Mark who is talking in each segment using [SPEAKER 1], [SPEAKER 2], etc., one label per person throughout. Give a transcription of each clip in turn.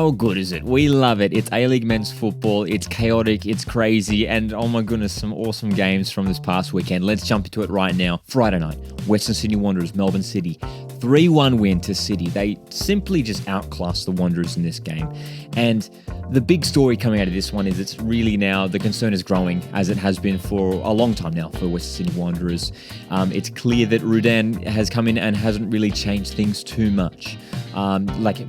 [SPEAKER 1] How good is it? We love it. It's A-League men's football. It's chaotic. It's crazy. And oh my goodness, some awesome games from this past weekend. Let's jump into it right now. Friday night, Western Sydney Wanderers, Melbourne City. 3-1 win to City. They simply just outclassed the Wanderers in this game. And the big story coming out of this one is it's really now, the concern is growing as it has been for a long time now for Western Sydney Wanderers. It's clear that Rudan has come in and hasn't really changed things too much.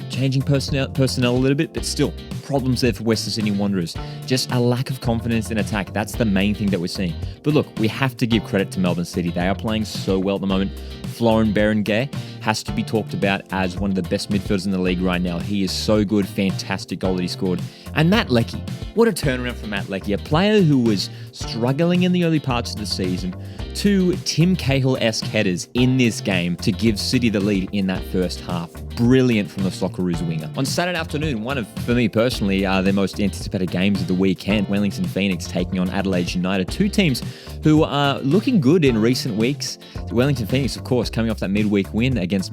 [SPEAKER 1] Changing personnel a little bit, but still problems there for Western Sydney Wanderers. Just a lack of confidence in attack. That's the main thing that we're seeing. But look, we have to give credit to Melbourne City. They are playing so well at the moment. Florian Berenguer has to be talked about as one of the best midfielders in the league right now. He is so good. Fantastic goal that he scored. And Matt Leckie. What a turnaround for Matt Leckie. A player who was struggling in the early parts of the season. 2 Tim Cahill-esque headers in this game to give City the lead in that first half. Brilliant from the Socceroos winger. On Saturday afternoon, one of, for me personally, their most anticipated games of the weekend, Wellington Phoenix taking on Adelaide United. 2 teams who are looking good in recent weeks. Wellington Phoenix, of course, coming off that midweek win against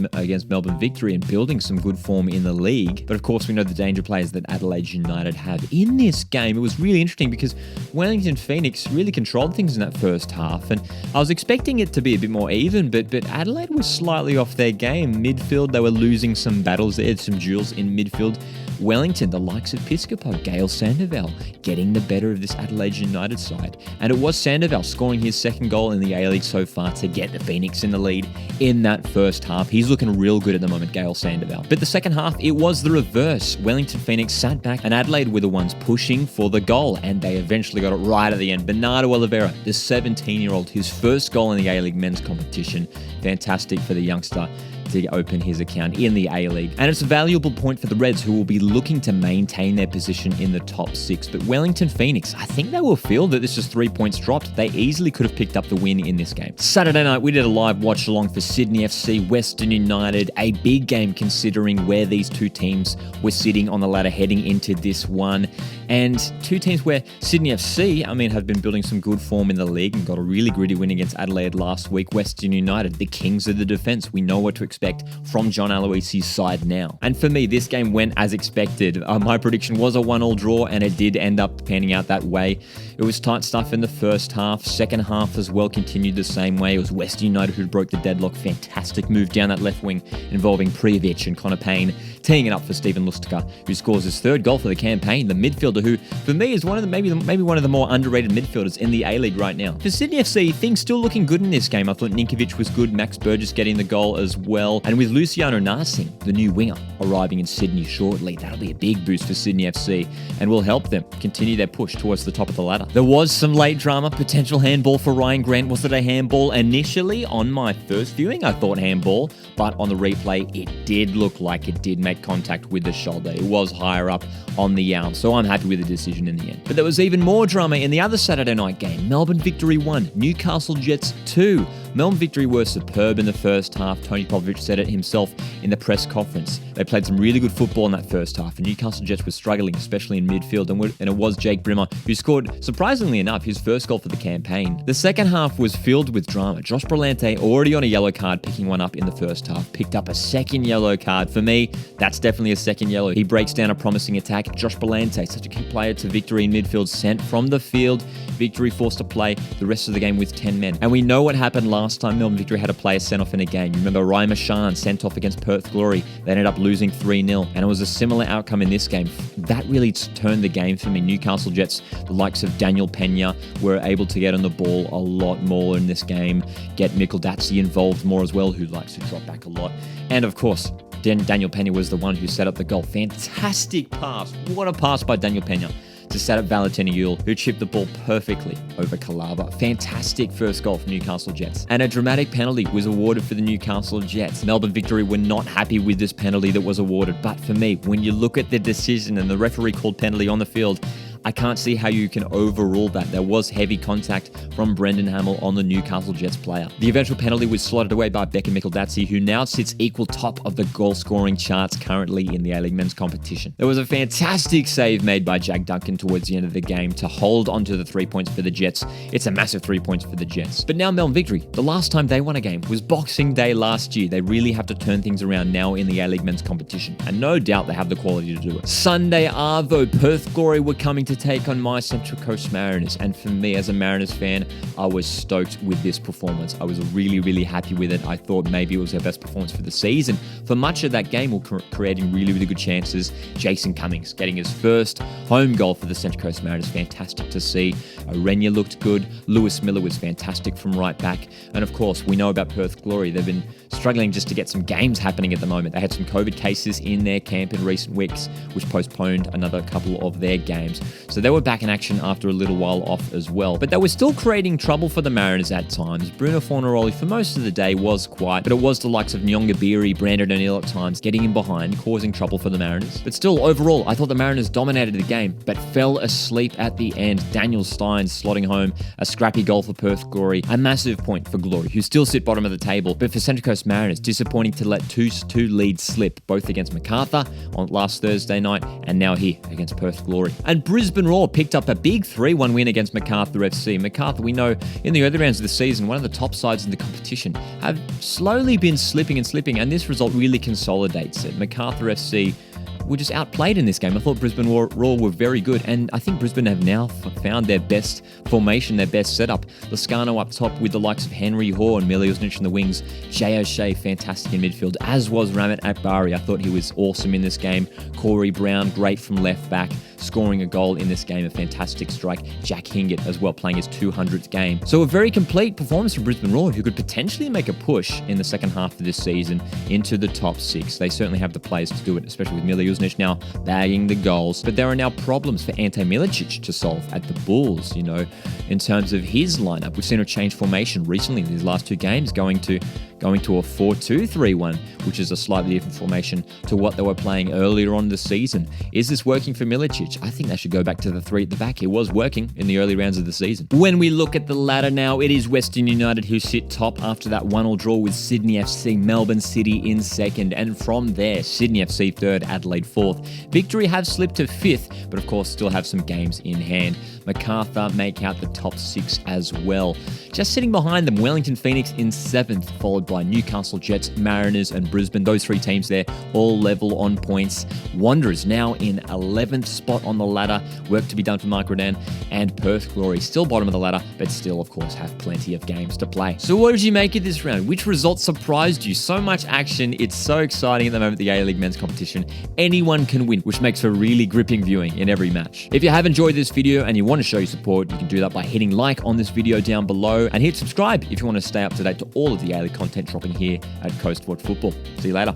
[SPEAKER 1] Melbourne Victory and building some good form in the league. But of course, we know the danger players that Adelaide United have. In this game, it was really interesting because Wellington Phoenix really controlled things in that first half. And I was expecting it to be a bit more even, but Adelaide was slightly off their game. Midfield, they were losing some battles. They had some duels in midfield. Wellington, the likes of Piscopo, Gail Sandoval, getting the better of this Adelaide United side. And it was Sandoval scoring his second goal in the A-League so far to get the Phoenix in the lead in that first half. He's looking real good at the moment, Gail Sandoval. But the second half, it was the reverse. Wellington Phoenix sat back and Adelaide were the ones pushing for the goal, and they eventually got it right at the end. Bernardo Oliveira, the 17-year-old, his first goal in the A-League men's competition. Fantastic for the youngster to open his account in the A-League. And it's a valuable point for the Reds, who will be looking to maintain their position in the top 6. But Wellington Phoenix, I think they will feel that this is 3 points dropped. They easily could have picked up the win in this game. Saturday night, we did a live watch along for Sydney FC, Western United. A big game considering where these 2 teams were sitting on the ladder heading into this one. And 2 teams where Sydney FC, have been building some good form in the league and got a really gritty win against Adelaide last week. Western United, the kings of the defence. We know what to expect from John Aloisi's side now. And for me, this game went as expected. My prediction was a 1-1 draw, and it did end up panning out that way. It was tight stuff in the first half. Second half as well continued the same way. It was Western United who broke the deadlock. Fantastic move down that left wing involving Prijovic and Connor Payne, teeing it up for Steven Lustica, who scores his 3rd goal for the campaign. The midfielder who, for me, is one of the maybe one of the more underrated midfielders in the A-League right now. For Sydney FC, things still looking good in this game. I thought Ninkovic was good, Max Burgess getting the goal as well. And with Luciano Narsing, the new winger, arriving in Sydney shortly, that'll be a big boost for Sydney FC and will help them continue their push towards the top of the ladder. There was some late drama, potential handball for Ryan Grant. Was it a handball? Initially, on my first viewing, I thought handball, but on the replay, it did look like it did make contact with the shoulder. It was higher up on the arm, so I'm happy with the decision in the end. But there was even more drama in the other Saturday night game. Melbourne Victory 1, Newcastle Jets 2. Melbourne Victory were superb in the first half. Tony Popovic said it himself in the press conference. They played some really good football in that first half, and Newcastle Jets were struggling, especially in midfield, and it was Jake Brimmer who scored, surprisingly enough, his first goal for the campaign. The second half was filled with drama. Josh Brillante, already on a yellow card, picking one up in the first half, picked up a second yellow card. For me, that's definitely a second yellow. He breaks down a promising attack. Josh Brillante, such a key player to Victory in midfield, sent from the field. Victory forced to play the rest of the game with 10 men. And we know what happened last time Melbourne Victory had a player sent off in a game. You remember Ryan Mashan sent off against Perth Glory. They ended up losing 3-0. And it was a similar outcome in this game. That really turned the game for me. Newcastle Jets, the likes of Daniel Pena, were able to get on the ball a lot more in this game. Get Mikkel Datsi involved more as well, who likes to drop back a lot. And of course, Daniel Pena was the one who set up the goal. Fantastic pass. What a pass by Daniel Pena to set up Valentini Yule, who chipped the ball perfectly over Calava. Fantastic first goal for Newcastle Jets. And a dramatic penalty was awarded for the Newcastle Jets. Melbourne Victory were not happy with this penalty that was awarded. But for me, when you look at the decision and the referee called penalty on the field, I can't see how you can overrule that. There was heavy contact from Brendan Hamill on the Newcastle Jets player. The eventual penalty was slotted away by Becca Mikaldazzi, who now sits equal top of the goal-scoring charts currently in the A-League men's competition. There was a fantastic save made by Jack Duncan towards the end of the game to hold onto the 3 points for the Jets. It's a massive 3 points for the Jets. But now Melb victory. The last time they won a game was Boxing Day last year. They really have to turn things around now in the A-League men's competition. And no doubt they have the quality to do it. Sunday Arvo, Perth Glory were coming to take on my Central Coast Mariners. And for me, as a Mariners fan, I was stoked with this performance. I was really, really happy with it. I thought maybe it was their best performance for the season. For much of that game, we're creating really, really good chances. Jason Cummings getting his first home goal for the Central Coast Mariners. Fantastic to see. Orenya looked good. Lewis Miller was fantastic from right back. And of course, we know about Perth Glory. They've been struggling just to get some games happening at the moment. They had some COVID cases in their camp in recent weeks, which postponed another couple of their games. So they were back in action after a little while off as well. But they were still creating trouble for the Mariners at times. Bruno Fornaroli for most of the day was quiet, but it was the likes of Nyonga Beery, Brandon O'Neill at times getting in behind, causing trouble for the Mariners. But still, overall, I thought the Mariners dominated the game, but fell asleep at the end. Daniel Stein slotting home a scrappy goal for Perth Glory. A massive point for Glory, who still sit bottom of the table. But for Central Coast Mariners, disappointing to let two leads slip, both against Macarthur on last Thursday night and now here against Perth Glory. And Brisbane Roar picked up a big 3-1 win against Macarthur FC. Macarthur, we know, in the early rounds of the season, one of the top sides in the competition, have slowly been slipping, and this result really consolidates it. Macarthur FC were just outplayed in this game. I thought Brisbane Roar were very good, and I think Brisbane have now found their best formation, their best setup. Lascano up top with the likes of Henry Hoare and Miliosnic in the wings. Jay O'Shea, fantastic in midfield, as was Ramat Akbari. I thought he was awesome in this game. Corey Brown, great from left back, scoring a goal in this game, a fantastic strike. Jack Hingett as well, playing his 200th game. So a very complete performance from Brisbane Roar, who could potentially make a push in the second half of this season into the top 6. They certainly have the players to do it, especially with Miliosnic now bagging the goals. But there are now problems for Ante Milicic to solve at the Bulls, in terms of his lineup. We've seen a change formation recently in these last 2 games, going to a 4-2-3-1, which is a slightly different formation to what they were playing earlier on the season. Is this working for Milicic? I think they should go back to the 3 at the back. It was working in the early rounds of the season. When we look at the ladder now, it is Western United who sit top after that 1-1 draw with Sydney FC, Melbourne City in second, and from there, Sydney FC third, Adelaide fourth. Victory have slipped to 5th, but of course still have some games in hand. Macarthur make out the top 6 as well. Just sitting behind them, Wellington Phoenix in 7th, followed by Newcastle Jets, Mariners and Brisbane. Those 3 teams there, all level on points. Wanderers now in 11th spot on the ladder. Work to be done for Mark Redan. And Perth Glory still bottom of the ladder, but still, of course, have plenty of games to play. So what did you make of this round? Which results surprised you? So much action. It's so exciting at the moment, the A-League men's competition. Anyone can win, which makes for really gripping viewing in every match. If you have enjoyed this video and you want to show your support, you can do that by hitting like on this video down below and hit subscribe if you want to stay up to date to all of the A-League content dropping here at Coast Football. See you later.